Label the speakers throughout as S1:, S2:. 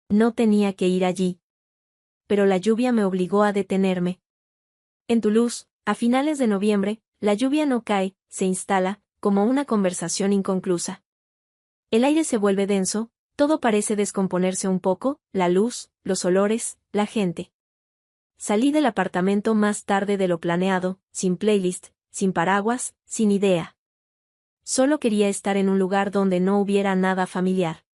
S1: No tenía que ir allí. Pero la lluvia me obligó a detenerme. En Toulouse, a finales de noviembre, la lluvia no cae, se instala, como una conversación inconclusa. El aire se vuelve denso, todo parece descomponerse un poco, la luz, los olores, la gente. Salí del apartamento más tarde de lo planeado, sin playlist, sin paraguas, sin idea. Solo quería estar en un lugar donde no hubiera nada familiar.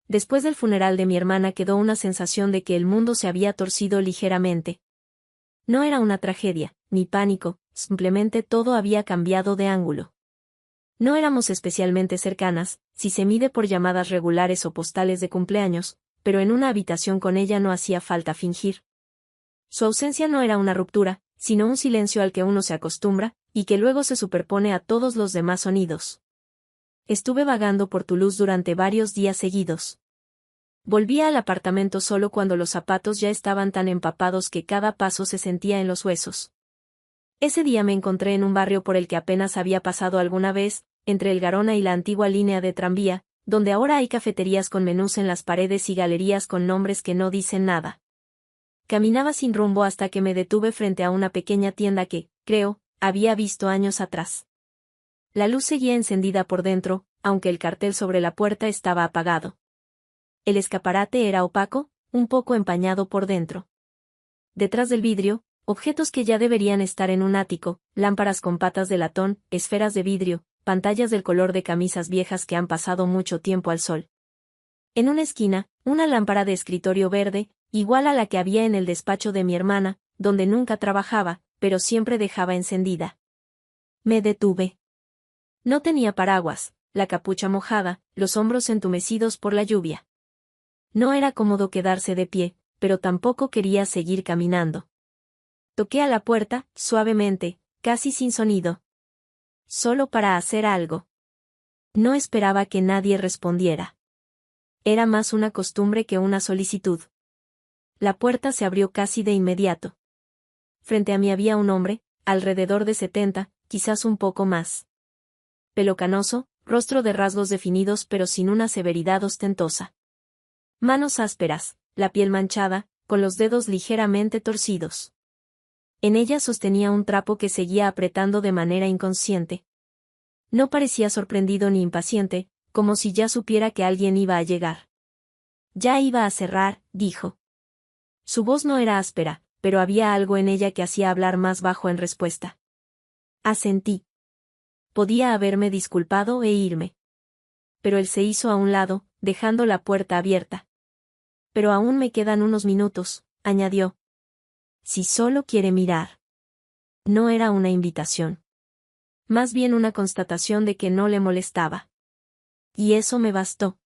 S1: Después del funeral de mi hermana quedó una sensación de que el mundo se había torcido ligeramente. No era una tragedia, ni pánico, simplemente todo había cambiado de ángulo. No éramos especialmente cercanas, si se mide por llamadas regulares o postales de cumpleaños, pero en una habitación con ella no hacía falta fingir. Su ausencia no era una ruptura, sino un silencio al que uno se acostumbra, y que luego se superpone a todos los demás sonidos. Estuve vagando por Toulouse durante varios días seguidos. Volvía al apartamento solo cuando los zapatos ya estaban tan empapados que cada paso se sentía en los huesos. Ese día me encontré en un barrio por el que apenas había pasado alguna vez, entre el Garona y la antigua línea de tranvía, donde ahora hay cafeterías con menús en las paredes y galerías con nombres que no dicen nada. Caminaba sin rumbo hasta que me detuve frente a una pequeña tienda que, creo, había visto años atrás. La luz seguía encendida por dentro, aunque el cartel sobre la puerta estaba apagado. El escaparate era opaco, un poco empañado por dentro. Detrás del vidrio, objetos que ya deberían estar en un ático, lámparas con patas de latón, esferas de vidrio, pantallas del color de camisas viejas que han pasado mucho tiempo al sol. En una esquina, una lámpara de escritorio verde, igual a la que había en el despacho de mi hermana, donde nunca trabajaba, pero siempre dejaba encendida. Me detuve. No tenía paraguas, la capucha mojada, los hombros entumecidos por la lluvia. No era cómodo quedarse de pie, pero tampoco quería seguir caminando. Toqué a la puerta, suavemente, casi sin sonido. Solo para hacer algo. No esperaba que nadie respondiera. Era más una costumbre que una solicitud. La puerta se abrió casi de inmediato. Frente a mí había un hombre, alrededor de 70, quizás un poco más. Pelo canoso, rostro de rasgos definidos pero sin una severidad ostentosa. Manos ásperas, la piel manchada, con los dedos ligeramente torcidos. En ella sostenía un trapo que seguía apretando de manera inconsciente. No parecía sorprendido ni impaciente, como si ya supiera que alguien iba a llegar. Ya iba a cerrar, dijo. Su voz no era áspera, pero había algo en ella que hacía hablar más bajo en respuesta. Asentí. Podía haberme disculpado e irme. Pero él se hizo a un lado, dejando la puerta abierta. Pero aún me quedan unos minutos, añadió. Si solo quiere mirar. No era una invitación. Más bien una constatación de que no le molestaba. Y eso me bastó.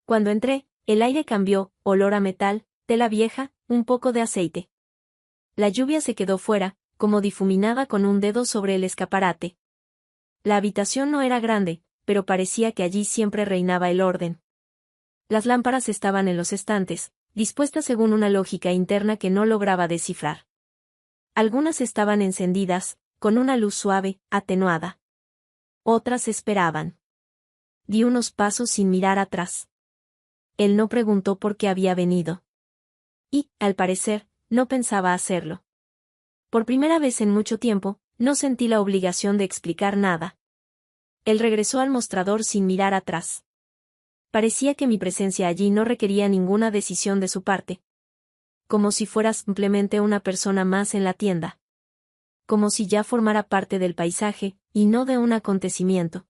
S1: Cuando entré, el aire cambió, olor a metal, tela vieja, un poco de aceite. La lluvia se quedó fuera, como difuminada con un dedo sobre el escaparate. La habitación no era grande, pero parecía que allí siempre reinaba el orden. Las lámparas estaban en los estantes, dispuestas según una lógica interna que no lograba descifrar. Algunas estaban encendidas, con una luz suave, atenuada. Otras esperaban. Di unos pasos sin mirar atrás. Él no preguntó por qué había venido. Y, al parecer, no pensaba hacerlo. Por primera vez en mucho tiempo, no sentí la obligación de explicar nada. Él regresó al mostrador sin mirar atrás. Parecía que mi presencia allí no requería ninguna decisión de su parte. Como si fuera simplemente una persona más en la tienda. Como si ya formara parte del paisaje, y no de un acontecimiento.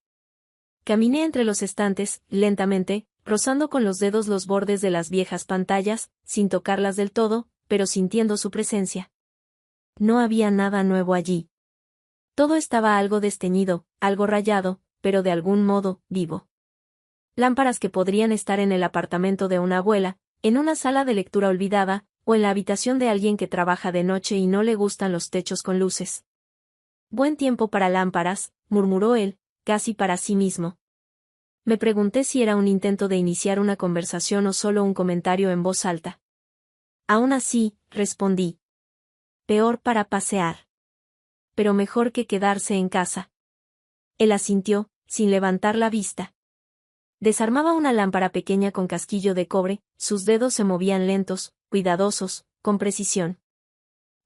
S1: Caminé entre los estantes, lentamente, rozando con los dedos los bordes de las viejas pantallas, sin tocarlas del todo, pero sintiendo su presencia. No había nada nuevo allí. Todo estaba algo desteñido, algo rayado, pero de algún modo, vivo. Lámparas que podrían estar en el apartamento de una abuela, en una sala de lectura olvidada, o en la habitación de alguien que trabaja de noche y no le gustan los techos con luces. Buen tiempo para lámparas, murmuró él, casi para sí mismo. Me pregunté si era un intento de iniciar una conversación o solo un comentario en voz alta. Aún así, respondí. Peor para pasear. Pero mejor que quedarse en casa. Él asintió, sin levantar la vista. Desarmaba una lámpara pequeña con casquillo de cobre, sus dedos se movían lentos, cuidadosos, con precisión.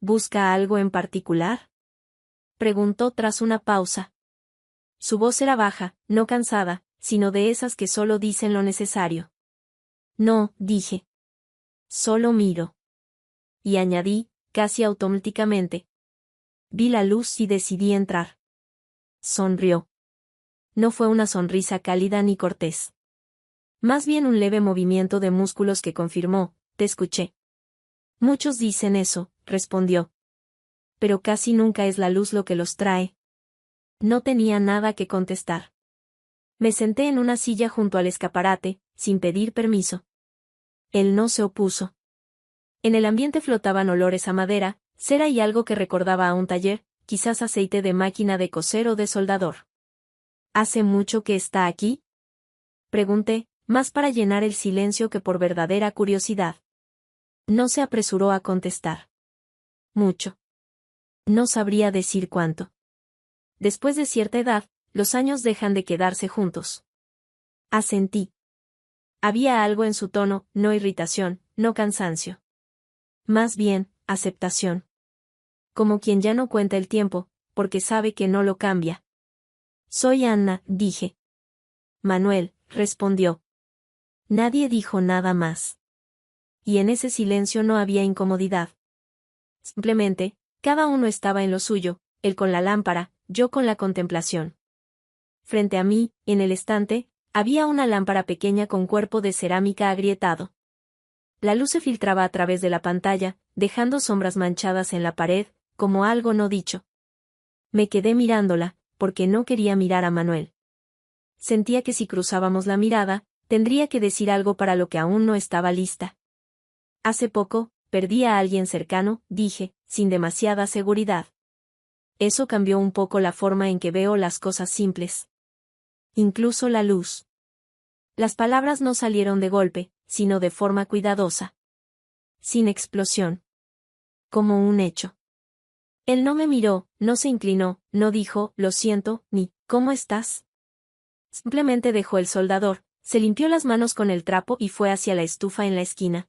S1: ¿Busca algo en particular?, preguntó tras una pausa. Su voz era baja, no cansada, sino de esas que solo dicen lo necesario. No, dije. Solo miro. Y añadí, casi automáticamente. Vi la luz y decidí entrar. Sonrió. No fue una sonrisa cálida ni cortés. Más bien un leve movimiento de músculos que confirmó, te escuché. Muchos dicen eso, respondió. Pero casi nunca es la luz lo que los trae. No tenía nada que contestar. Me senté en una silla junto al escaparate, sin pedir permiso. Él no se opuso. En el ambiente flotaban olores a madera, cera y algo que recordaba a un taller, quizás aceite de máquina de coser o de soldador. ¿Hace mucho que está aquí?, pregunté, más para llenar el silencio que por verdadera curiosidad. No se apresuró a contestar. Mucho. No sabría decir cuánto. Después de cierta edad, los años dejan de quedarse juntos. Asentí. Había algo en su tono, no irritación, no cansancio. Más bien, aceptación. Como quien ya no cuenta el tiempo, porque sabe que no lo cambia. Soy Anna, dije. Manuel, respondió. Nadie dijo nada más. Y en ese silencio no había incomodidad. Simplemente, cada uno estaba en lo suyo, él con la lámpara, yo con la contemplación. Frente a mí, en el estante, había una lámpara pequeña con cuerpo de cerámica agrietado. La luz se filtraba a través de la pantalla, dejando sombras manchadas en la pared, como algo no dicho. Me quedé mirándola, porque no quería mirar a Manuel. Sentía que si cruzábamos la mirada, tendría que decir algo para lo que aún no estaba lista. Hace poco, perdí a alguien cercano, dije, sin demasiada seguridad. Eso cambió un poco la forma en que veo las cosas simples. Incluso la luz. Las palabras no salieron de golpe, sino de forma cuidadosa. Sin explosión. Como un hecho. Él no me miró, no se inclinó, no dijo, lo siento, ni, ¿cómo estás? Simplemente dejó el soldador, se limpió las manos con el trapo y fue hacia la estufa en la esquina.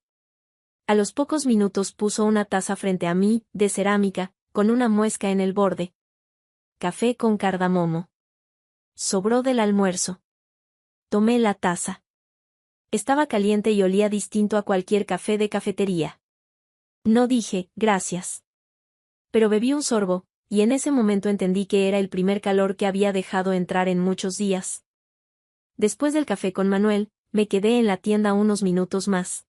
S1: A los pocos minutos puso una taza frente a mí, de cerámica, con una muesca en el borde. Café con cardamomo. Sobró del almuerzo. Tomé la taza. Estaba caliente y olía distinto a cualquier café de cafetería. No dije, gracias. Pero bebí un sorbo, y en ese momento entendí que era el primer calor que había dejado entrar en muchos días. Después del café con Manuel, me quedé en la tienda unos minutos más.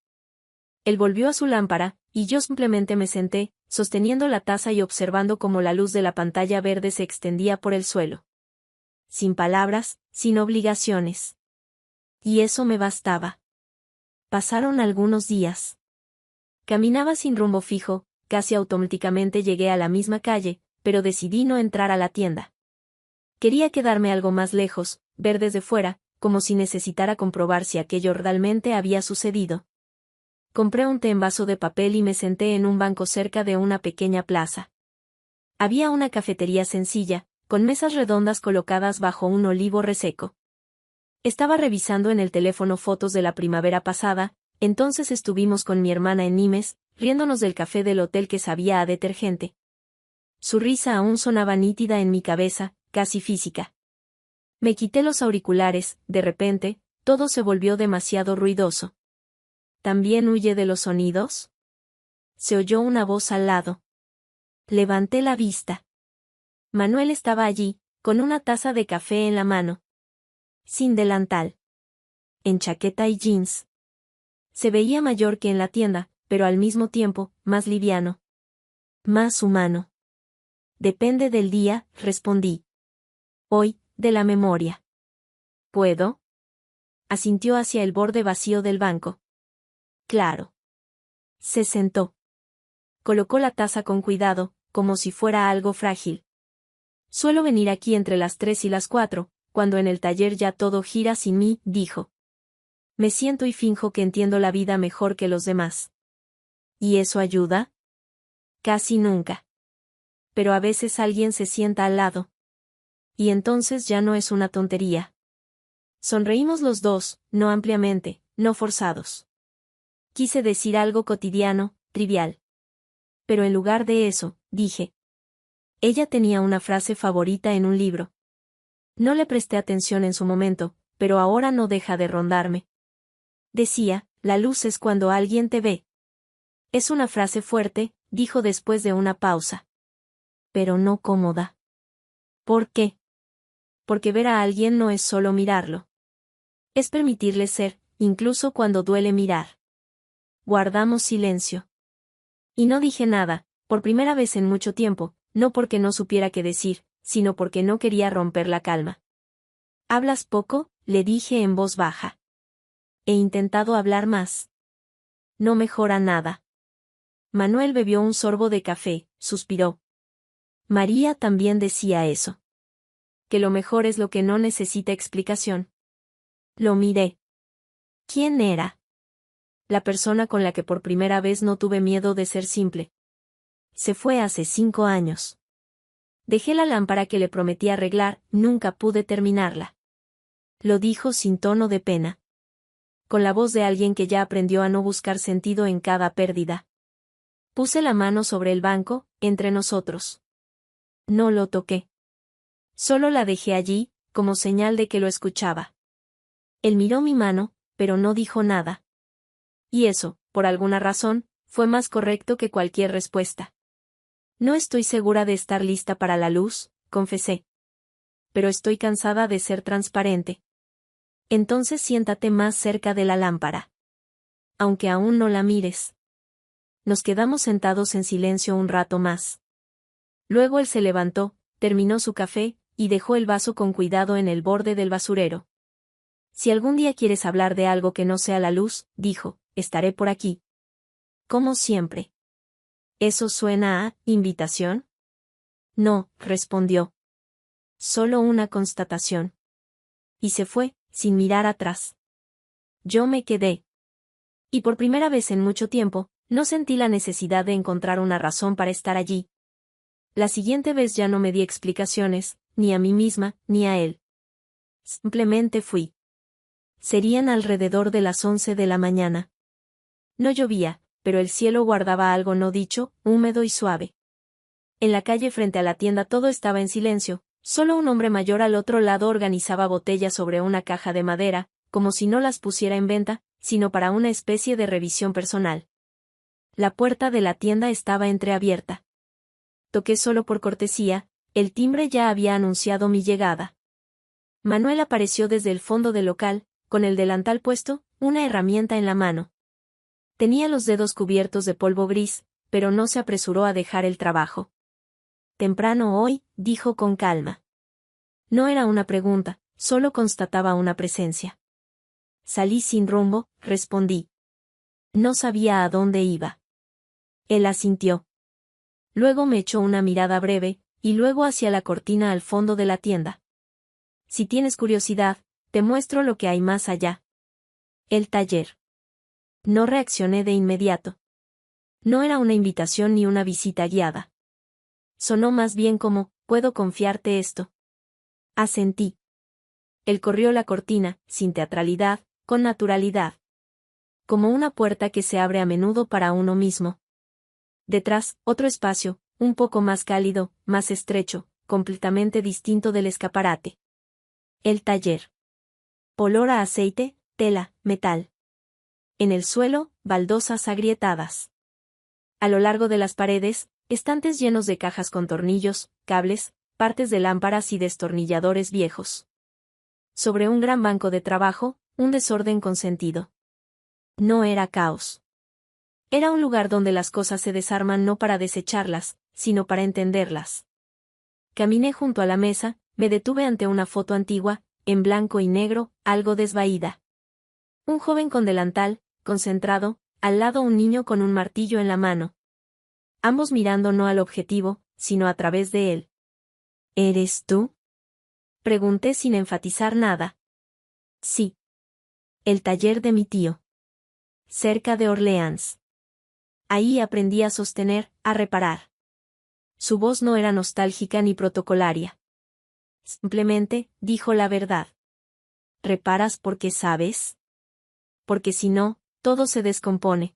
S1: Él volvió a su lámpara, y yo simplemente me senté, sosteniendo la taza y observando cómo la luz de la pantalla verde se extendía por el suelo. Sin palabras, sin obligaciones. Y eso me bastaba. Pasaron algunos días. Caminaba sin rumbo fijo, casi automáticamente llegué a la misma calle, pero decidí no entrar a la tienda. Quería quedarme algo más lejos, ver desde fuera, como si necesitara comprobar si aquello realmente había sucedido. Compré un té en vaso de papel y me senté en un banco cerca de una pequeña plaza. Había una cafetería sencilla, con mesas redondas colocadas bajo un olivo reseco. Estaba revisando en el teléfono fotos de la primavera pasada, entonces estuvimos con mi hermana en Nimes, riéndonos del café del hotel que sabía a detergente. Su risa aún sonaba nítida en mi cabeza, casi física. Me quité los auriculares, de repente, todo se volvió demasiado ruidoso. ¿También huye de los sonidos? Se oyó una voz al lado. Levanté la vista. Manuel estaba allí, con una taza de café en la mano. Sin delantal. En chaqueta y jeans. Se veía mayor que en la tienda, pero al mismo tiempo, más liviano. Más humano. Depende del día, respondí. Hoy, de la memoria. ¿Puedo? Asintió hacia el borde vacío del banco. Claro. Se sentó. Colocó la taza con cuidado, como si fuera algo frágil. Suelo venir aquí entre las 3 y las 4, cuando en el taller ya todo gira sin mí, dijo. Me siento y finjo que entiendo la vida mejor que los demás. ¿Y eso ayuda? Casi nunca. Pero a veces alguien se sienta al lado. Y entonces ya no es una tontería. Sonreímos los dos, no ampliamente, no forzados. Quise decir algo cotidiano, trivial. Pero en lugar de eso, dije. Ella tenía una frase favorita en un libro. No le presté atención en su momento, pero ahora no deja de rondarme. Decía, la luz es cuando alguien te ve. Es una frase fuerte, dijo después de una pausa. Pero no cómoda. ¿Por qué? Porque ver a alguien no es solo mirarlo. Es permitirle ser, incluso cuando duele mirar. Guardamos silencio. Y no dije nada, por primera vez en mucho tiempo, no porque no supiera qué decir, sino porque no quería romper la calma. ¿Hablas poco?, le dije en voz baja. He intentado hablar más. No mejora nada. Manuel bebió un sorbo de café, suspiró. María también decía eso. Que lo mejor es lo que no necesita explicación. Lo miré. ¿Quién era? La persona con la que por primera vez no tuve miedo de ser simple. Se fue hace 5 años. Dejé la lámpara que le prometí arreglar, nunca pude terminarla. Lo dijo sin tono de pena. Con la voz de alguien que ya aprendió a no buscar sentido en cada pérdida. Puse la mano sobre el banco, entre nosotros. No lo toqué. Solo la dejé allí, como señal de que lo escuchaba. Él miró mi mano, pero no dijo nada. Y eso, por alguna razón, fue más correcto que cualquier respuesta. No estoy segura de estar lista para la luz, confesé. Pero estoy cansada de ser transparente. Entonces siéntate más cerca de la lámpara. Aunque aún no la mires. Nos quedamos sentados en silencio un rato más. Luego él se levantó, terminó su café, y dejó el vaso con cuidado en el borde del basurero. Si algún día quieres hablar de algo que no sea la luz, dijo, estaré por aquí. Como siempre. ¿Eso suena a invitación? No, respondió. Solo una constatación. Y se fue, sin mirar atrás. Yo me quedé. Y por primera vez en mucho tiempo, no sentí la necesidad de encontrar una razón para estar allí. La siguiente vez ya no me di explicaciones, ni a mí misma, ni a él. Simplemente fui. Serían alrededor de las 11 de la mañana. No llovía, pero el cielo guardaba algo no dicho, húmedo y suave. En la calle frente a la tienda todo estaba en silencio, solo un hombre mayor al otro lado organizaba botellas sobre una caja de madera, como si no las pusiera en venta, sino para una especie de revisión personal. La puerta de la tienda estaba entreabierta. Toqué solo por cortesía, el timbre ya había anunciado mi llegada. Manuel apareció desde el fondo del local, con el delantal puesto, una herramienta en la mano. Tenía los dedos cubiertos de polvo gris, pero no se apresuró a dejar el trabajo. Temprano hoy, dijo con calma. No era una pregunta, solo constataba una presencia. Salí sin rumbo, respondí. No sabía a dónde iba. Él asintió. Luego me echó una mirada breve, y luego hacia la cortina al fondo de la tienda. Si tienes curiosidad, te muestro lo que hay más allá. El taller. No reaccioné de inmediato. No era una invitación ni una visita guiada. Sonó más bien como, ¿puedo confiarte esto? Asentí. Él corrió la cortina, sin teatralidad, con naturalidad. Como una puerta que se abre a menudo para uno mismo. Detrás, otro espacio, un poco más cálido, más estrecho, completamente distinto del escaparate. El taller. Olor a aceite, tela, metal. En el suelo, baldosas agrietadas. A lo largo de las paredes, estantes llenos de cajas con tornillos, cables, partes de lámparas y destornilladores viejos. Sobre un gran banco de trabajo, un desorden con sentido. No era caos. Era un lugar donde las cosas se desarman no para desecharlas, sino para entenderlas. Caminé junto a la mesa, me detuve ante una foto antigua, en blanco y negro, algo desvaída. Un joven con delantal, concentrado, al lado un niño con un martillo en la mano. Ambos mirando no al objetivo, sino a través de él. ¿Eres tú? Pregunté sin enfatizar nada. Sí. El taller de mi tío. Cerca de Orleans. Ahí aprendí a sostener, a reparar. Su voz no era nostálgica ni protocolaria. Simplemente, dijo la verdad. ¿Reparas porque sabes? Porque si no, todo se descompone.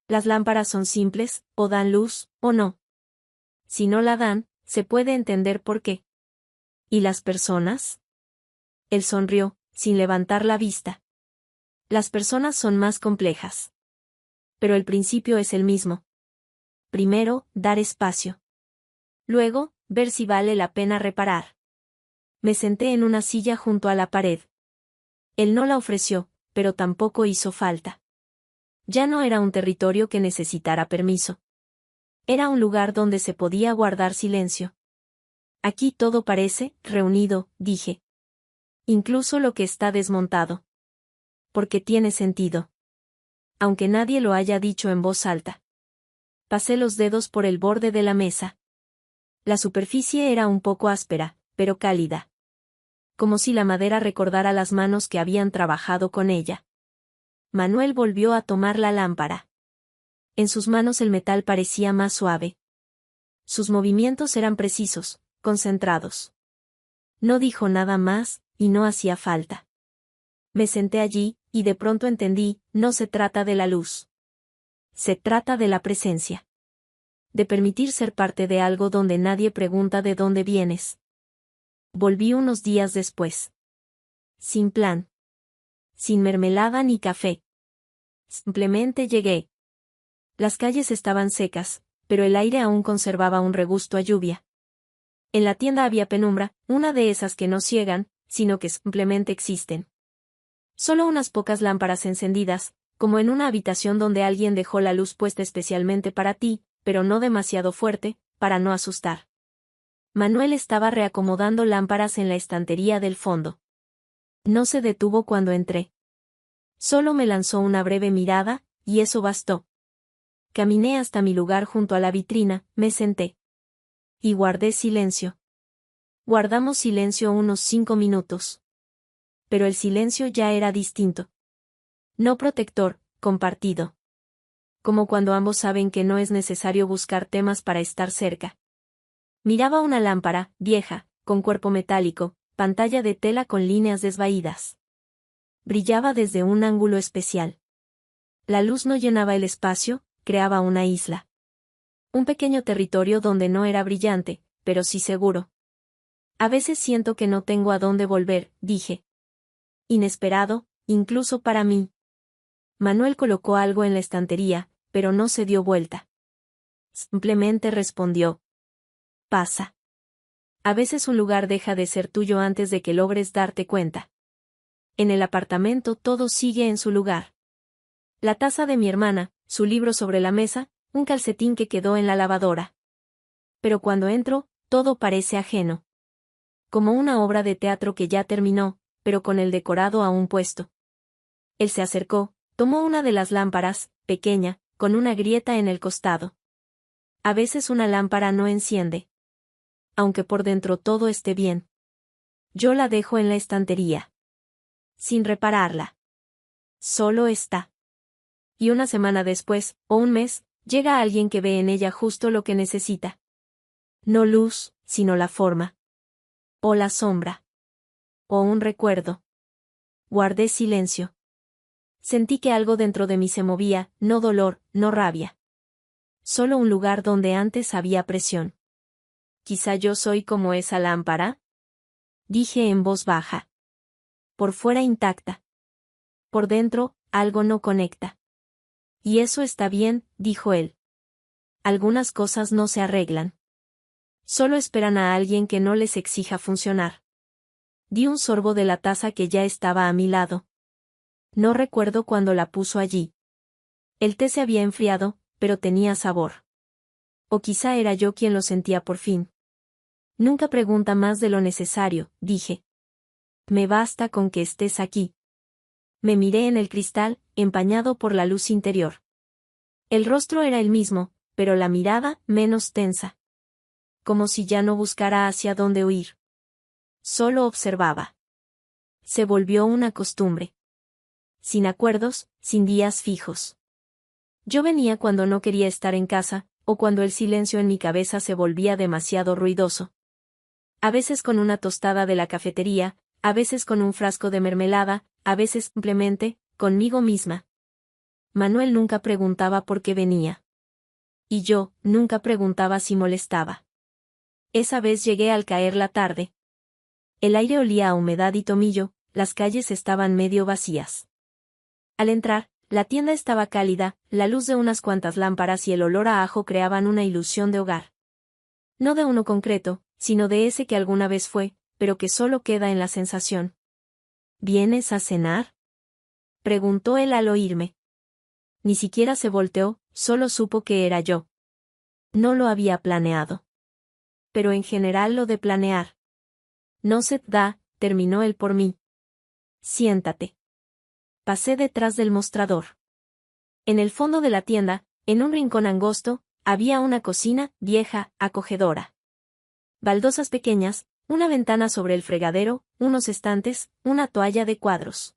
S1: Las lámparas son simples, o dan luz, o no. Si no la dan, se puede entender por qué. ¿Y las personas? Él sonrió, sin levantar la vista. Las personas son más complejas. Pero el principio es el mismo. Primero, dar espacio. Luego, ver si vale la pena reparar. Me senté en una silla junto a la pared. Él no la ofreció, pero tampoco hizo falta. Ya no era un territorio que necesitara permiso. Era un lugar donde se podía guardar silencio. Aquí todo parece reunido, dije. Incluso lo que está desmontado. Porque tiene sentido. Aunque nadie lo haya dicho en voz alta. Pasé los dedos por el borde de la mesa. La superficie era un poco áspera, pero cálida. Como si la madera recordara las manos que habían trabajado con ella. Manuel volvió a tomar la lámpara. En sus manos el metal parecía más suave. Sus movimientos eran precisos, concentrados. No dijo nada más, y no hacía falta. Me senté allí, y de pronto entendí, no se trata de la luz. Se trata de la presencia. De permitir ser parte de algo donde nadie pregunta de dónde vienes. Volví unos días después. Sin plan. Sin mermelada ni café. Simplemente llegué. Las calles estaban secas, pero el aire aún conservaba un regusto a lluvia. En la tienda había penumbra, una de esas que no ciegan, sino que simplemente existen. Solo unas pocas lámparas encendidas, como en una habitación donde alguien dejó la luz puesta especialmente para ti, pero no demasiado fuerte, para no asustar. Manuel estaba reacomodando lámparas en la estantería del fondo. No se detuvo cuando entré. Solo me lanzó una breve mirada, y eso bastó. Caminé hasta mi lugar junto a la vitrina, me senté. Y guardé silencio. Guardamos silencio unos 5 minutos. Pero el silencio ya era distinto. No protector, compartido. Como cuando ambos saben que no es necesario buscar temas para estar cerca. Miraba una lámpara, vieja, con cuerpo metálico, pantalla de tela con líneas desvaídas. Brillaba desde un ángulo especial. La luz no llenaba el espacio, creaba una isla. Un pequeño territorio donde no era brillante, pero sí seguro. A veces siento que no tengo a dónde volver, dije. Inesperado, incluso para mí. Manuel colocó algo en la estantería, pero no se dio vuelta. Simplemente respondió. Pasa. A veces un lugar deja de ser tuyo antes de que logres darte cuenta. En el apartamento todo sigue en su lugar. La taza de mi hermana, su libro sobre la mesa, un calcetín que quedó en la lavadora. Pero cuando entro, todo parece ajeno. Como una obra de teatro que ya terminó, pero con el decorado aún puesto. Él se acercó, tomó una de las lámparas, pequeña, con una grieta en el costado. A veces una lámpara no enciende. Aunque por dentro todo esté bien. Yo la dejo en la estantería. Sin repararla. Solo está. Y una semana después, o un mes, llega alguien que ve en ella justo lo que necesita. No luz, sino la forma. O la sombra. O un recuerdo. Guardé silencio. Sentí que algo dentro de mí se movía, no dolor, no rabia. Solo un lugar donde antes había presión. ¿Quizá yo soy como esa lámpara? Dije en voz baja. Por fuera intacta. Por dentro, algo no conecta. Y eso está bien, dijo él. Algunas cosas no se arreglan. Solo esperan a alguien que no les exija funcionar. Di un sorbo de la taza que ya estaba a mi lado. No recuerdo cuándo la puso allí. El té se había enfriado, pero tenía sabor. O quizá era yo quien lo sentía por fin. Nunca pregunta más de lo necesario, dije. Me basta con que estés aquí. Me miré en el cristal, empañado por la luz interior. El rostro era el mismo, pero la mirada, menos tensa. Como si ya no buscara hacia dónde huir. Solo observaba. Se volvió una costumbre. Sin acuerdos, sin días fijos. Yo venía cuando no quería estar en casa, o cuando el silencio en mi cabeza se volvía demasiado ruidoso. A veces con una tostada de la cafetería, a veces con un frasco de mermelada, a veces simplemente, conmigo misma. Manuel nunca preguntaba por qué venía. Y yo, nunca preguntaba si molestaba. Esa vez llegué al caer la tarde. El aire olía a humedad y tomillo, las calles estaban medio vacías. Al entrar, la tienda estaba cálida, la luz de unas cuantas lámparas y el olor a ajo creaban una ilusión de hogar. No de uno concreto, sino de ese que alguna vez fue, pero que solo queda en la sensación. ¿Vienes a cenar?, preguntó él al oírme. Ni siquiera se volteó, solo supo que era yo. No lo había planeado. Pero en general lo de planear no se da, terminó él por mí. Siéntate. Pasé detrás del mostrador. En el fondo de la tienda, en un rincón angosto, había una cocina, vieja, acogedora. Baldosas pequeñas, una ventana sobre el fregadero, unos estantes, una toalla de cuadros.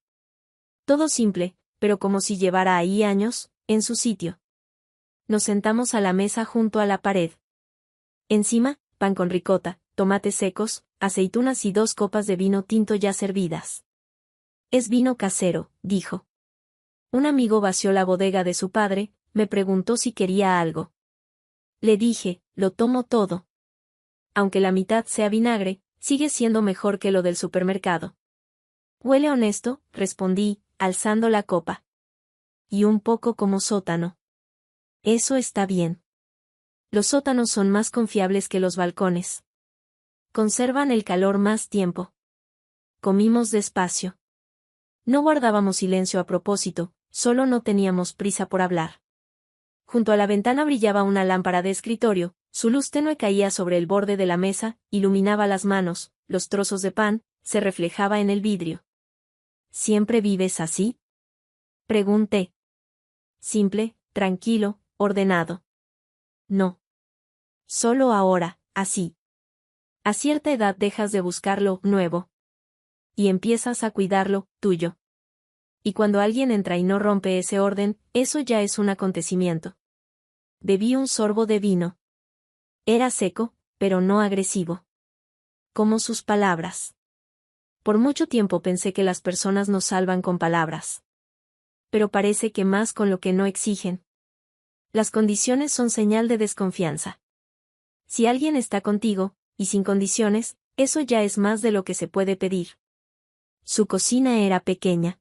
S1: Todo simple, pero como si llevara ahí años, en su sitio. Nos sentamos a la mesa junto a la pared. Encima, pan con ricota, tomates secos, aceitunas y 2 copas de vino tinto ya servidas. Es vino casero, dijo. Un amigo vació la bodega de su padre, me preguntó si quería algo. Le dije, lo tomo todo. Aunque la mitad sea vinagre, sigue siendo mejor que lo del supermercado. Huele honesto, respondí, alzando la copa. Y un poco como sótano. Eso está bien. Los sótanos son más confiables que los balcones. Conservan el calor más tiempo. Comimos despacio. No guardábamos silencio a propósito, solo no teníamos prisa por hablar. Junto a la ventana brillaba una lámpara de escritorio, su luz tenue caía sobre el borde de la mesa, iluminaba las manos, los trozos de pan, se reflejaba en el vidrio. ¿Siempre vives así?, pregunté. Simple, tranquilo, ordenado. No. Solo ahora, así. A cierta edad dejas de buscar lo nuevo. Y empiezas a cuidar lo tuyo. Y cuando alguien entra y no rompe ese orden, eso ya es un acontecimiento. Bebí un sorbo de vino. Era seco, pero no agresivo. Como sus palabras. Por mucho tiempo pensé que las personas nos salvan con palabras. Pero parece que más con lo que no exigen. Las condiciones son señal de desconfianza. Si alguien está contigo, y sin condiciones, eso ya es más de lo que se puede pedir. Su cocina era pequeña.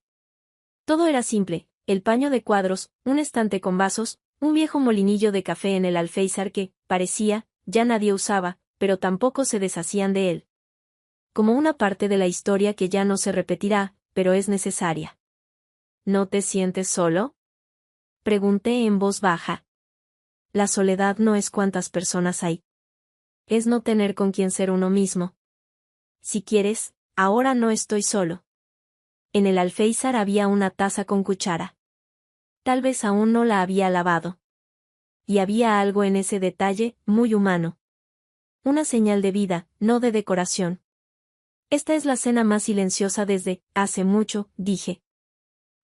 S1: Todo era simple, el paño de cuadros, un estante con vasos, un viejo molinillo de café en el alféizar que, parecía, ya nadie usaba, pero tampoco se deshacían de él. Como una parte de la historia que ya no se repetirá, pero es necesaria. ¿No te sientes solo?, pregunté en voz baja. La soledad no es cuántas personas hay. Es no tener con quién ser uno mismo. Si quieres, ahora no estoy solo. En el alféizar había una taza con cuchara. Tal vez aún no la había lavado. Y había algo en ese detalle, muy humano. Una señal de vida, no de decoración. Esta es la cena más silenciosa desde hace mucho, dije.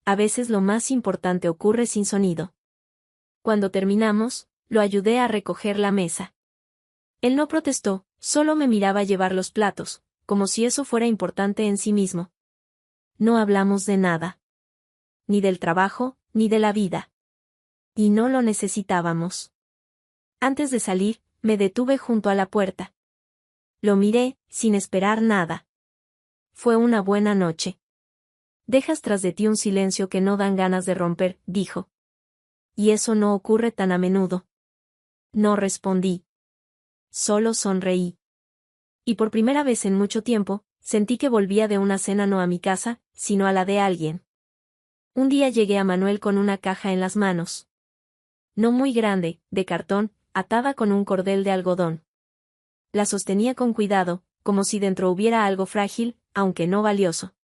S1: A veces lo más importante ocurre sin sonido. Cuando terminamos, lo ayudé a recoger la mesa. Él no protestó, solo me miraba llevar los platos, como si eso fuera importante en sí mismo. No hablamos de nada. Ni del trabajo, ni de la vida. Y no lo necesitábamos. Antes de salir, me detuve junto a la puerta. Lo miré, sin esperar nada. Fue una buena noche. Dejas tras de ti un silencio que no dan ganas de romper, dijo. Y eso no ocurre tan a menudo. No respondí. Solo sonreí. Y por primera vez en mucho tiempo, sentí que volvía de una cena no a mi casa, sino a la de alguien. Un día llegué a Manuel con una caja en las manos. No muy grande, de cartón, atada con un cordel de algodón. La sostenía con cuidado, como si dentro hubiera algo frágil, aunque no valioso.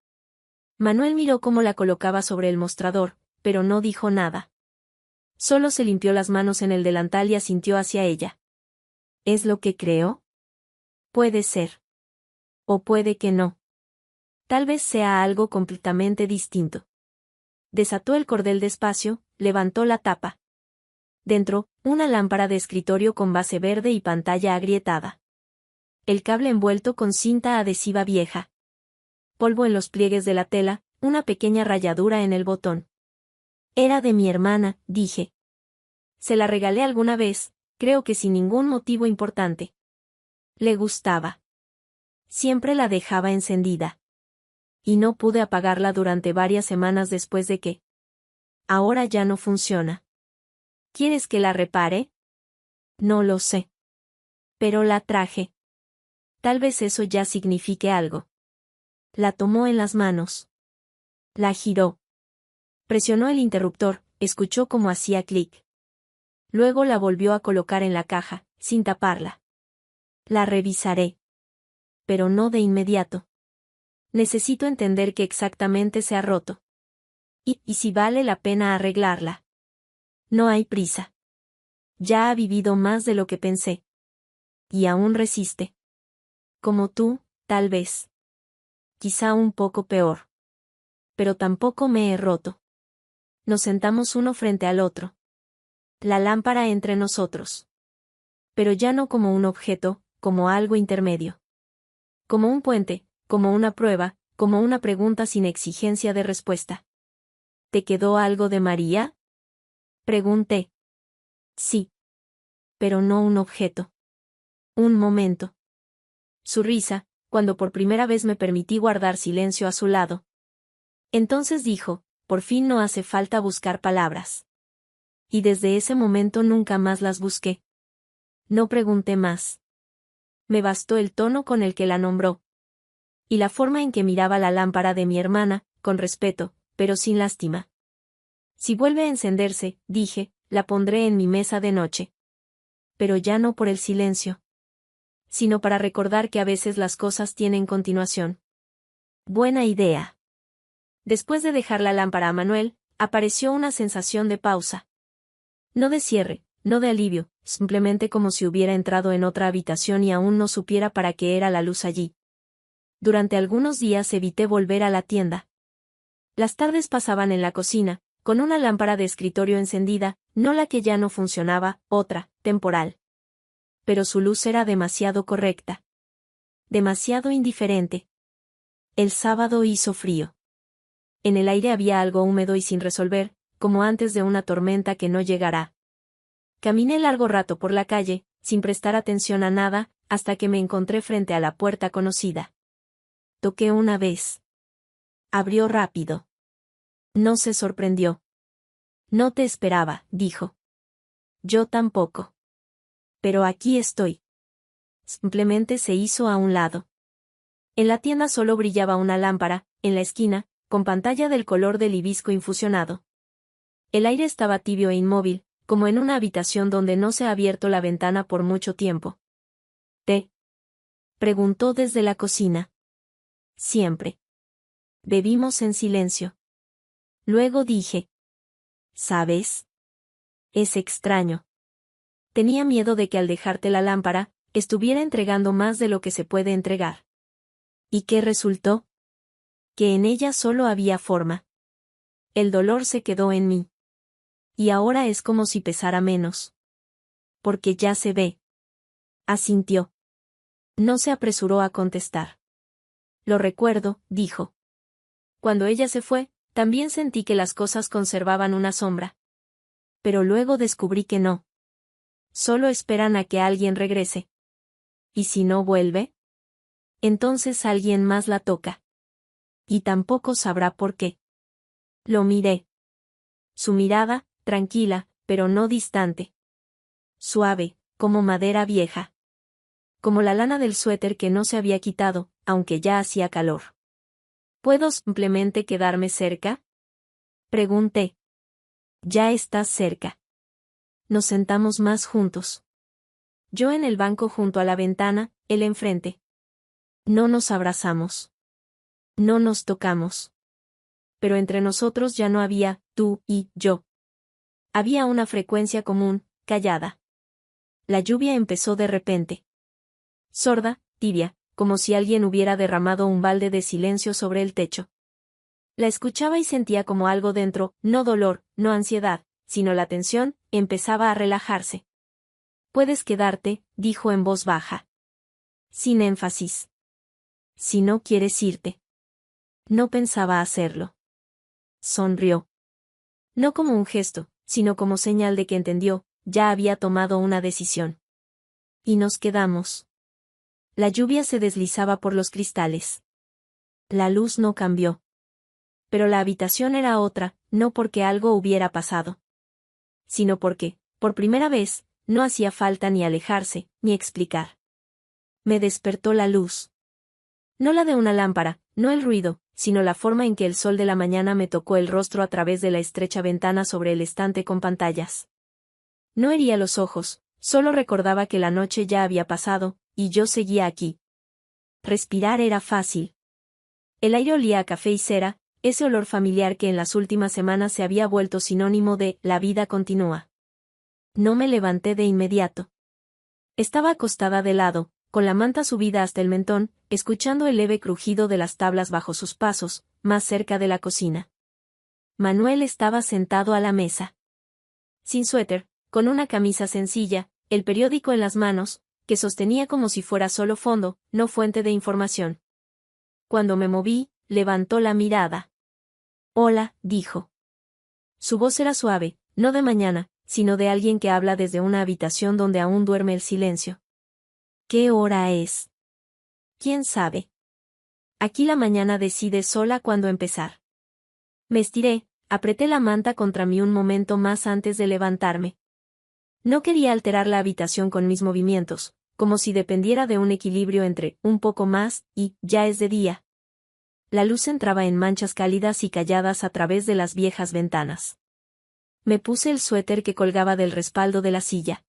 S1: Manuel miró cómo la colocaba sobre el mostrador, pero no dijo nada. Solo se limpió las manos en el delantal y asintió hacia ella. ¿Es lo que creo? Puede ser. O puede que no. Tal vez sea algo completamente distinto. Desató el cordel despacio, levantó la tapa. Dentro, una lámpara de escritorio con base verde y pantalla agrietada. El cable envuelto con cinta adhesiva vieja. polvo en los pliegues de la tela, una pequeña rayadura en el botón. Era de mi hermana, dije. Se la regalé alguna vez, creo que sin ningún motivo importante. Le gustaba. Siempre la dejaba encendida. Y no pude apagarla durante varias semanas después de que. Ahora ya no funciona. ¿Quieres que la repare? No lo sé. Pero la traje. Tal vez eso ya signifique algo. La tomó en las manos. La giró. Presionó el interruptor, escuchó cómo hacía clic. Luego la volvió a colocar en la caja, sin taparla. La revisaré. Pero no de inmediato. Necesito entender qué exactamente se ha roto. Y si vale la pena arreglarla. No hay prisa. Ya ha vivido más de lo que pensé. Y aún resiste. Como tú, tal vez. Quizá un poco peor. Pero tampoco me he roto. Nos sentamos uno frente al otro. La lámpara entre nosotros. Pero ya no como un objeto, como algo intermedio. Como un puente, como una prueba, como una pregunta sin exigencia de respuesta. ¿Te quedó algo de María? Pregunté. Sí. Pero no un objeto. Un momento. Su risa, cuando por primera vez me permití guardar silencio a su lado. Entonces dijo, por fin no hace falta buscar palabras. Y desde ese momento nunca más las busqué. No pregunté más. Me bastó el tono con el que la nombró. Y la forma en que miraba la lámpara de mi hermana, con respeto, pero sin lástima. Si vuelve a encenderse, dije, la pondré en mi mesa de noche. Pero ya no por el silencio. Sino para recordar que a veces las cosas tienen continuación. Buena idea. Después de dejar la lámpara a Manuel, apareció una sensación de pausa. No de cierre, no de alivio, simplemente como si hubiera entrado en otra habitación y aún no supiera para qué era la luz allí. Durante algunos días evité volver a la tienda. Las tardes pasaban en la cocina, con una lámpara de escritorio encendida, no la que ya no funcionaba, otra, temporal. Pero su luz era demasiado correcta. Demasiado indiferente. El sábado hizo frío. En el aire había algo húmedo y sin resolver, como antes de una tormenta que no llegará. Caminé largo rato por la calle, sin prestar atención a nada, hasta que me encontré frente a la puerta conocida. Toqué una vez. Abrió rápido. No se sorprendió. No te esperaba, dijo. Yo tampoco. Pero aquí estoy. Simplemente se hizo a un lado. En la tienda solo brillaba una lámpara, en la esquina, con pantalla del color del hibisco infusionado. El aire estaba tibio e inmóvil, como en una habitación donde no se ha abierto la ventana por mucho tiempo. ¿Té? Preguntó desde la cocina. Siempre. Bebimos en silencio. Luego dije. ¿Sabes? Es extraño. Tenía miedo de que al dejarte la lámpara, estuviera entregando más de lo que se puede entregar. ¿Y qué resultó? Que en ella solo había forma. El dolor se quedó en mí. Y ahora es como si pesara menos. Porque ya se ve. Asintió. No se apresuró a contestar. Lo recuerdo, dijo. Cuando ella se fue, también sentí que las cosas conservaban una sombra. Pero luego descubrí que no. Solo esperan a que alguien regrese. ¿Y si no vuelve? Entonces alguien más la toca. Y tampoco sabrá por qué. Lo miré. Su mirada, tranquila, pero no distante. Suave, como madera vieja. Como la lana del suéter que no se había quitado, aunque ya hacía calor. ¿Puedo simplemente quedarme cerca? Pregunté. Ya estás cerca. Nos sentamos más juntos. Yo en el banco junto a la ventana, él enfrente. No nos abrazamos. No nos tocamos. Pero entre nosotros ya no había tú y yo. Había una frecuencia común, callada. La lluvia empezó de repente. Sorda, tibia, como si alguien hubiera derramado un balde de silencio sobre el techo. La escuchaba y sentía como algo dentro, no dolor, no ansiedad, sino la tensión, empezaba a relajarse. Puedes quedarte, dijo en voz baja. Sin énfasis. Si no quieres irte. No pensaba hacerlo. Sonrió. No como un gesto, sino como señal de que entendió, ya había tomado una decisión. Y nos quedamos. La lluvia se deslizaba por los cristales. La luz no cambió. Pero la habitación era otra, no porque algo hubiera pasado, sino porque, por primera vez, no hacía falta ni alejarse, ni explicar. Me despertó la luz. No la de una lámpara, no el ruido, sino la forma en que el sol de la mañana me tocó el rostro a través de la estrecha ventana sobre el estante con pantallas. No hería los ojos, solo recordaba que la noche ya había pasado, y yo seguía aquí. Respirar era fácil. El aire olía a café y cera, ese olor familiar que en las últimas semanas se había vuelto sinónimo de «la vida continúa». No me levanté de inmediato. Estaba acostada de lado, con la manta subida hasta el mentón, escuchando el leve crujido de las tablas bajo sus pasos, más cerca de la cocina. Manuel estaba sentado a la mesa. Sin suéter, con una camisa sencilla, el periódico en las manos, que sostenía como si fuera solo fondo, no fuente de información. Cuando me moví, levantó la mirada. «Hola», dijo. Su voz era suave, no de mañana, sino de alguien que habla desde una habitación donde aún duerme el silencio. ¿Qué hora es? ¿Quién sabe? Aquí la mañana decide sola cuándo empezar. Me estiré, apreté la manta contra mí un momento más antes de levantarme. No quería alterar la habitación con mis movimientos, como si dependiera de un equilibrio entre un poco más y ya es de día. La luz entraba en manchas cálidas y calladas a través de las viejas ventanas. Me puse el suéter que colgaba del respaldo de la silla.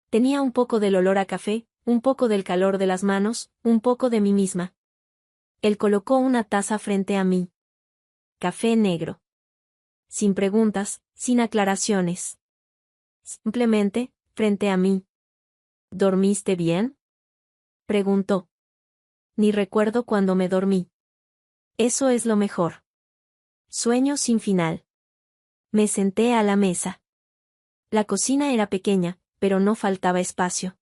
S1: Tenía un poco del olor a café, un poco del calor de las manos, un poco de mí misma. Él colocó una taza frente a mí. Café negro. Sin preguntas, sin aclaraciones. Simplemente, frente a mí. ¿Dormiste bien?, preguntó. Ni recuerdo cuándo me dormí. Eso es lo mejor. Sueño sin final. Me senté a la mesa. La cocina era pequeña, pero no faltaba espacio.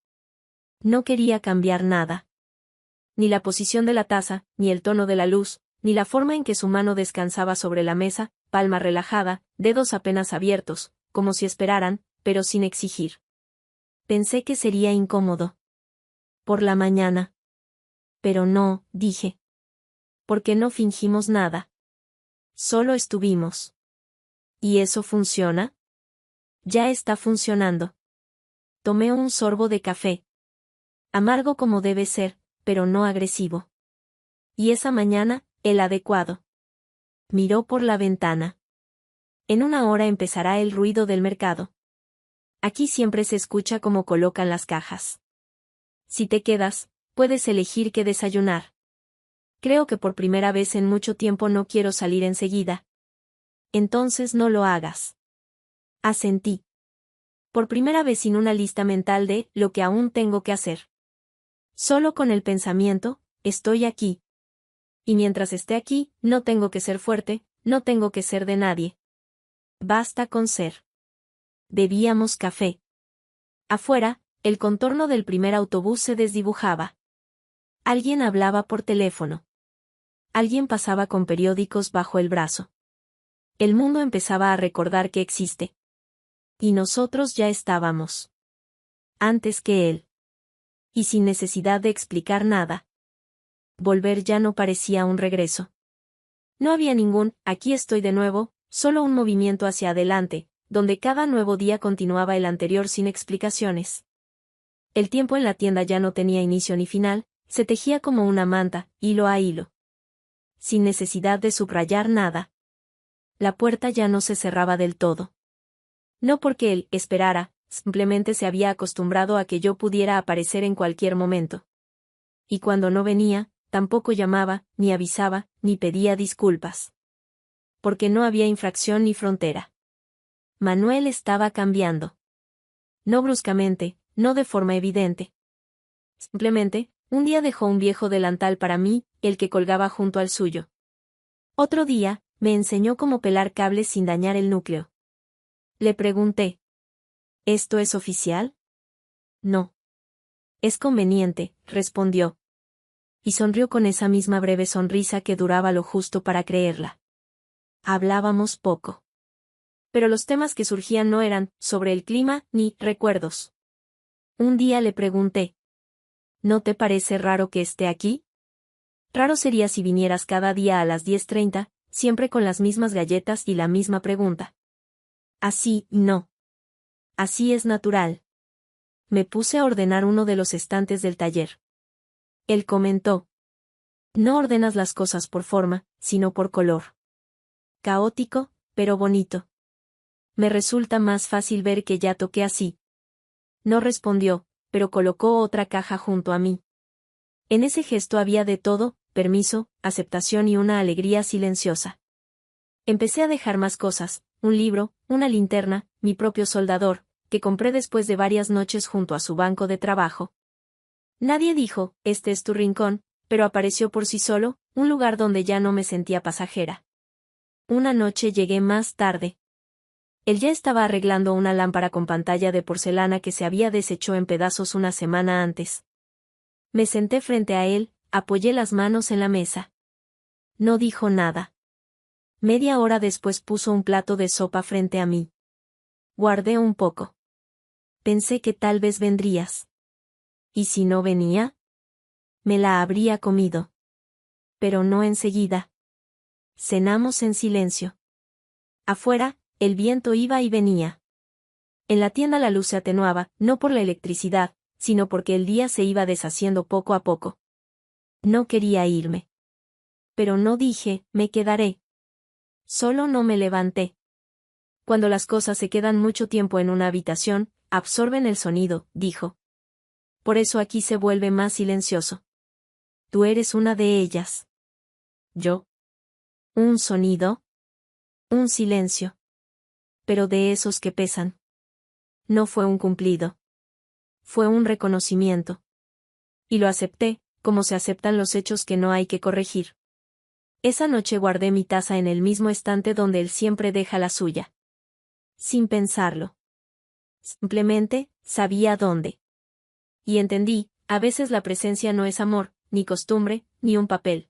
S1: No quería cambiar nada. Ni la posición de la taza, ni el tono de la luz, ni la forma en que su mano descansaba sobre la mesa, palma relajada, dedos apenas abiertos, como si esperaran, pero sin exigir. Pensé que sería incómodo. Por la mañana. Pero no, dije. Porque no fingimos nada. Solo estuvimos. ¿Y eso funciona? Ya está funcionando. Tomé un sorbo de café. Amargo como debe ser, pero no agresivo. Y esa mañana, el adecuado. Miró por la ventana. En una hora empezará el ruido del mercado. Aquí siempre se escucha cómo colocan las cajas. Si te quedas, puedes elegir qué desayunar. Creo que por primera vez en mucho tiempo no quiero salir enseguida. Entonces no lo hagas. Asentí. Por primera vez sin una lista mental de lo que aún tengo que hacer. Solo con el pensamiento, estoy aquí. Y mientras esté aquí, no tengo que ser fuerte, no tengo que ser de nadie. Basta con ser. Bebíamos café. Afuera, el contorno del primer autobús se desdibujaba. Alguien hablaba por teléfono. Alguien pasaba con periódicos bajo el brazo. El mundo empezaba a recordar que existe. Y nosotros ya estábamos. Antes que él. Y sin necesidad de explicar nada. Volver ya no parecía un regreso. No había ningún «aquí estoy de nuevo», solo un movimiento hacia adelante, donde cada nuevo día continuaba el anterior sin explicaciones. El tiempo en la tienda ya no tenía inicio ni final, se tejía como una manta, hilo a hilo. Sin necesidad de subrayar nada. La puerta ya no se cerraba del todo. No porque él esperara, simplemente se había acostumbrado a que yo pudiera aparecer en cualquier momento. Y cuando no venía, tampoco llamaba, ni avisaba, ni pedía disculpas. Porque no había infracción ni frontera. Manuel estaba cambiando. No bruscamente, no de forma evidente. Simplemente, un día dejó un viejo delantal para mí, el que colgaba junto al suyo. Otro día, me enseñó cómo pelar cables sin dañar el núcleo. Le pregunté. ¿Esto es oficial? No. Es conveniente, respondió. y sonrió con esa misma breve sonrisa que duraba lo justo para creerla. Hablábamos poco. Pero los temas que surgían no eran sobre el clima ni recuerdos. Un día le pregunté: ¿no te parece raro que esté aquí? Raro sería si vinieras cada día a las 10:30, siempre con las mismas galletas y la misma pregunta. Así, no. Así es natural. Me puse a ordenar uno de los estantes del taller. Él comentó: no ordenas las cosas por forma, sino por color. Caótico, pero bonito. Me resulta más fácil ver que ya toqué así. No respondió, pero colocó otra caja junto a mí. En ese gesto había de todo: permiso, aceptación y una alegría silenciosa. Empecé a dejar más cosas: un libro, una linterna, mi propio soldador, que compré después de varias noches junto a su banco de trabajo. Nadie dijo: este es tu rincón, pero apareció por sí solo, un lugar donde ya no me sentía pasajera. Una noche llegué más tarde. Él ya estaba arreglando una lámpara con pantalla de porcelana que se había deshecho en pedazos una semana antes. Me senté frente a él, apoyé las manos en la mesa. No dijo nada. Media hora después puso un plato de sopa frente a mí. Guardé un poco. Pensé que tal vez vendrías. ¿Y si no venía? Me la habría comido. Pero no enseguida. Cenamos en silencio. Afuera, el viento iba y venía. En la tienda la luz se atenuaba, no por la electricidad, sino porque el día se iba deshaciendo poco a poco. No quería irme. Pero no dije: me quedaré. Solo no me levanté. Cuando las cosas se quedan mucho tiempo en una habitación, absorben el sonido, dijo. Por eso aquí se vuelve más silencioso. Tú eres una de ellas. ¿Yo? ¿Un sonido? Un silencio. Pero de esos que pesan. No fue un cumplido. Fue un reconocimiento. Y lo acepté, como se aceptan los hechos que no hay que corregir. Esa noche guardé mi taza en el mismo estante donde él siempre deja la suya. Sin pensarlo. Simplemente, sabía dónde. Y entendí: a veces la presencia no es amor, ni costumbre, ni un papel.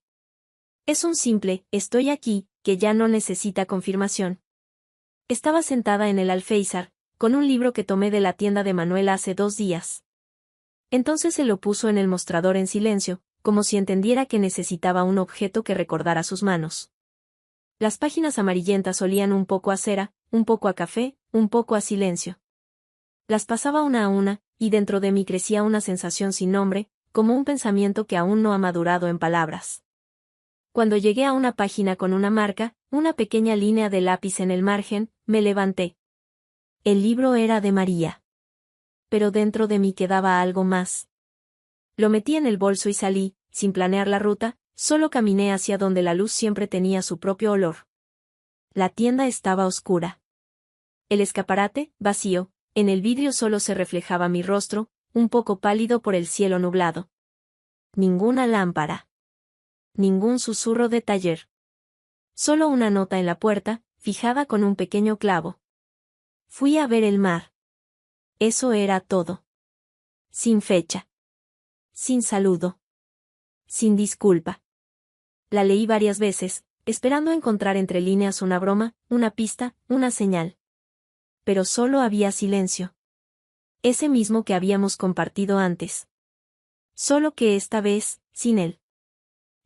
S1: Es un simple: estoy aquí, que ya no necesita confirmación. Estaba sentada en el alféizar, con un libro que tomé de la tienda de Manuel hace 2 días. Entonces se lo puso en el mostrador en silencio, como si entendiera que necesitaba un objeto que recordara sus manos. Las páginas amarillentas olían un poco a cera, un poco a café, un poco a silencio. Las pasaba una a una, y dentro de mí crecía una sensación sin nombre, como un pensamiento que aún no ha madurado en palabras. Cuando llegué a una página con una marca, una pequeña línea de lápiz en el margen, me levanté. El libro era de María. Pero dentro de mí quedaba algo más. Lo metí en el bolso y salí, sin planear la ruta, solo caminé hacia donde la luz siempre tenía su propio olor. La tienda estaba oscura. El escaparate, vacío, en el vidrio solo se reflejaba mi rostro, un poco pálido por el cielo nublado. Ninguna lámpara. Ningún susurro de taller. Solo una nota en la puerta, fijada con un pequeño clavo. Fui a ver el mar. Eso era todo. Sin fecha. Sin saludo. Sin disculpa. La leí varias veces, esperando encontrar entre líneas una broma, una pista, una señal. Pero solo había silencio. Ese mismo que habíamos compartido antes. Solo que esta vez, sin él.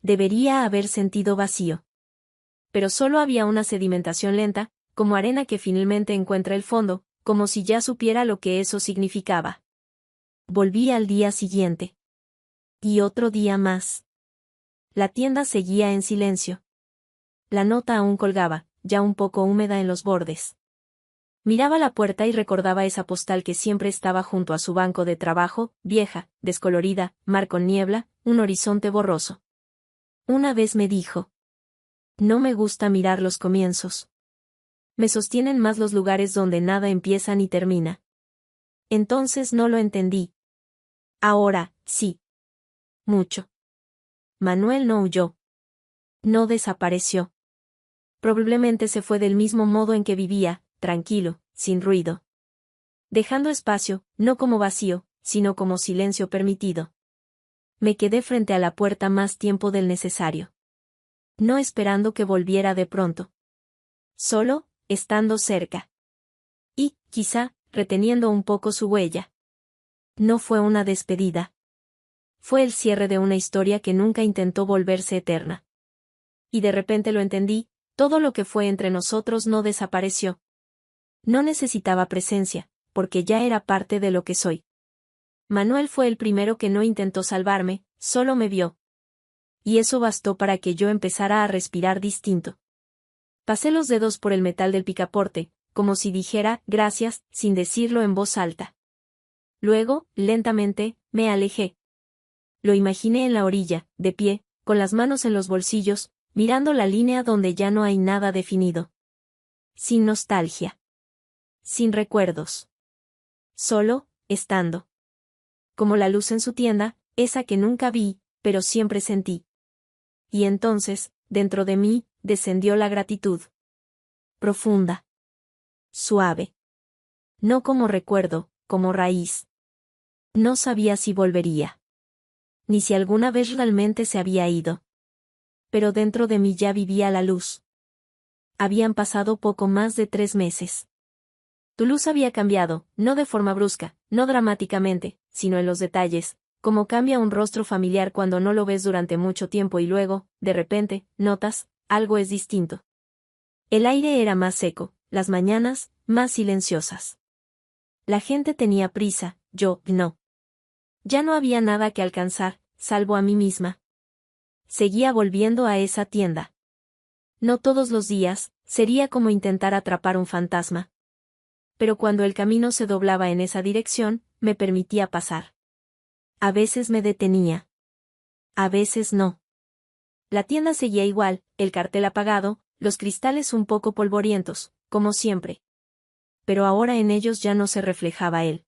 S1: Debería haber sentido vacío. Pero solo había una sedimentación lenta, como arena que finalmente encuentra el fondo, como si ya supiera lo que eso significaba. Volví al día siguiente. Y otro día más. La tienda seguía en silencio. La nota aún colgaba, ya un poco húmeda en los bordes. Miraba la puerta y recordaba esa postal que siempre estaba junto a su banco de trabajo, vieja, descolorida, mar con niebla, un horizonte borroso. Una vez me dijo: no me gusta mirar los comienzos. Me sostienen más los lugares donde nada empieza ni termina. Entonces no lo entendí. Ahora, sí. Mucho. Manuel no huyó. No desapareció. Probablemente se fue del mismo modo en que vivía, tranquilo, sin ruido. Dejando espacio, no como vacío, sino como silencio permitido. me quedé frente a la puerta más tiempo del necesario. No esperando que volviera de pronto. Solo, estando cerca. Y, quizá, reteniendo un poco su huella. No fue una despedida. Fue el cierre de una historia que nunca intentó volverse eterna. Y de repente lo entendí, todo lo que fue entre nosotros no desapareció. No necesitaba presencia, porque ya era parte de lo que soy. Manuel fue el primero que no intentó salvarme, solo me vio. Y eso bastó para que yo empezara a respirar distinto. Pasé los dedos por el metal del picaporte, como si dijera, gracias, sin decirlo en voz alta. Luego, lentamente, me alejé. Lo imaginé en la orilla, de pie, con las manos en los bolsillos, mirando la línea donde ya no hay nada definido. Sin nostalgia. Sin recuerdos. Solo, estando. Como la luz en su tienda, esa que nunca vi, pero siempre sentí. Y entonces, dentro de mí, descendió la gratitud. Profunda. Suave. No como recuerdo, como raíz. No sabía si volvería. Ni si alguna vez realmente se había ido. Pero dentro de mí ya vivía la luz. Habían pasado poco más de 3 meses. Tu luz había cambiado, no de forma brusca, no dramáticamente, sino en los detalles, como cambia un rostro familiar cuando no lo ves durante mucho tiempo y luego, de repente, notas, algo es distinto. El aire era más seco, las mañanas, más silenciosas. La gente tenía prisa, yo, no. Ya no había nada que alcanzar, salvo a mí misma. Seguía volviendo a esa tienda. No todos los días, sería como intentar atrapar un fantasma. Pero cuando el camino se doblaba en esa dirección, me permitía pasar. A veces me detenía. A veces no. La tienda seguía igual, el cartel apagado, los cristales un poco polvorientos, como siempre. Pero ahora en ellos ya no se reflejaba él.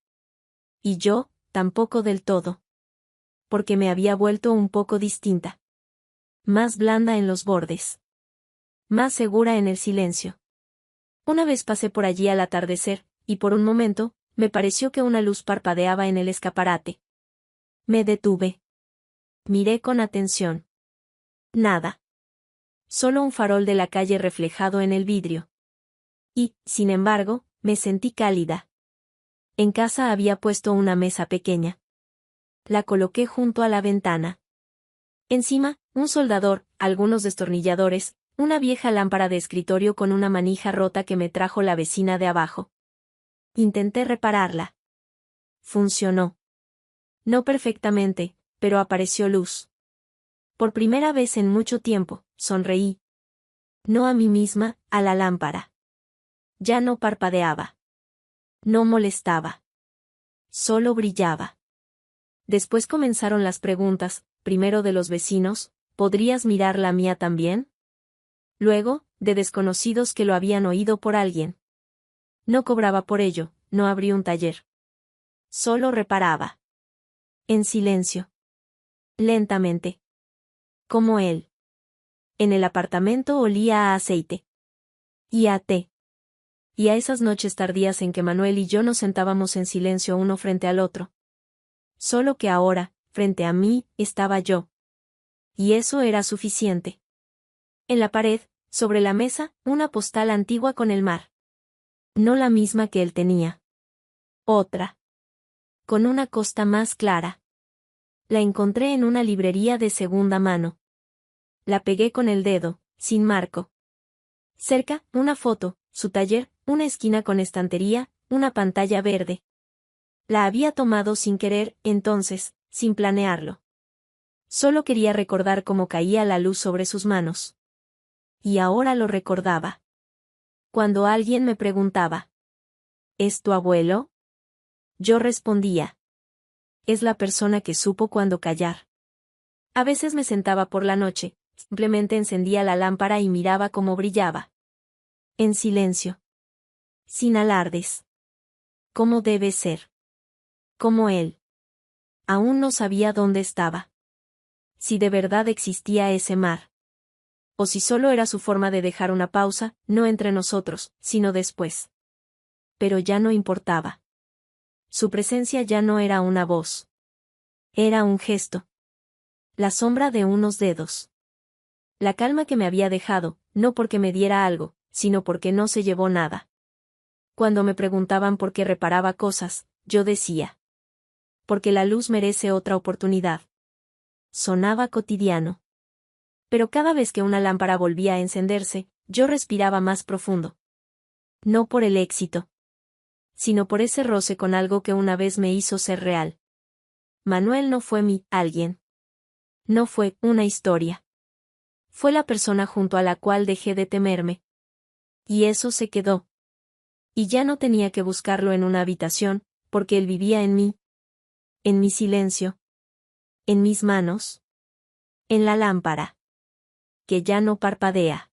S1: Y yo, tampoco del todo. Porque me había vuelto un poco distinta. Más blanda en los bordes. Más segura en el silencio. Una vez pasé por allí al atardecer, y por un momento, me pareció que una luz parpadeaba en el escaparate. Me detuve. Miré con atención. Nada. Solo un farol de la calle reflejado en el vidrio. Y, sin embargo, me sentí cálida. En casa había puesto una mesa pequeña. La coloqué junto a la ventana. Encima, un soldador, algunos destornilladores, una vieja lámpara de escritorio con una manija rota que me trajo la vecina de abajo. Intenté repararla. Funcionó. No perfectamente, pero apareció luz. Por primera vez en mucho tiempo, sonreí. No a mí misma, a la lámpara. Ya no parpadeaba. No molestaba. Solo brillaba. Después comenzaron las preguntas, primero de los vecinos, ¿podrías mirar la mía también? Luego, de desconocidos que lo habían oído por alguien. No cobraba por ello, no abrí un taller. Solo reparaba. En silencio. Lentamente. Como él. En el apartamento olía a aceite. Y a té. Y a esas noches tardías en que Manuel y yo nos sentábamos en silencio uno frente al otro. Solo que ahora, frente a mí, estaba yo. Y eso era suficiente. En la pared, sobre la mesa, una postal antigua con el mar. No la misma que él tenía. Otra. Con una costa más clara. La encontré en una librería de segunda mano. La pegué con el dedo, sin marco. Cerca, una foto, su taller, una esquina con estantería, una pantalla verde. La había tomado sin querer, entonces, sin planearlo. Solo quería recordar cómo caía la luz sobre sus manos. Y ahora lo recordaba. Cuando alguien me preguntaba, ¿es tu abuelo? Yo respondía, es la persona que supo cuándo callar. A veces me sentaba por la noche, simplemente encendía la lámpara y miraba cómo brillaba. En silencio. Sin alardes. Como debe ser. Como él. Aún no sabía dónde estaba. Si de verdad existía ese mar. O si solo era su forma de dejar una pausa, no entre nosotros, sino después. Pero ya no importaba. Su presencia ya no era una voz. Era un gesto. La sombra de unos dedos. La calma que me había dejado, no porque me diera algo, sino porque no se llevó nada. Cuando me preguntaban por qué reparaba cosas, yo decía: porque la luz merece otra oportunidad. Sonaba cotidiano. Pero cada vez que una lámpara volvía a encenderse, yo respiraba más profundo. No por el éxito, sino por ese roce con algo que una vez me hizo ser real. Manuel no fue mi alguien. No fue una historia. Fue la persona junto a la cual dejé de temerme. Y eso se quedó. Y ya no tenía que buscarlo en una habitación, porque él vivía en mí. En mi silencio. En mis manos. En la lámpara. Que ya no parpadea.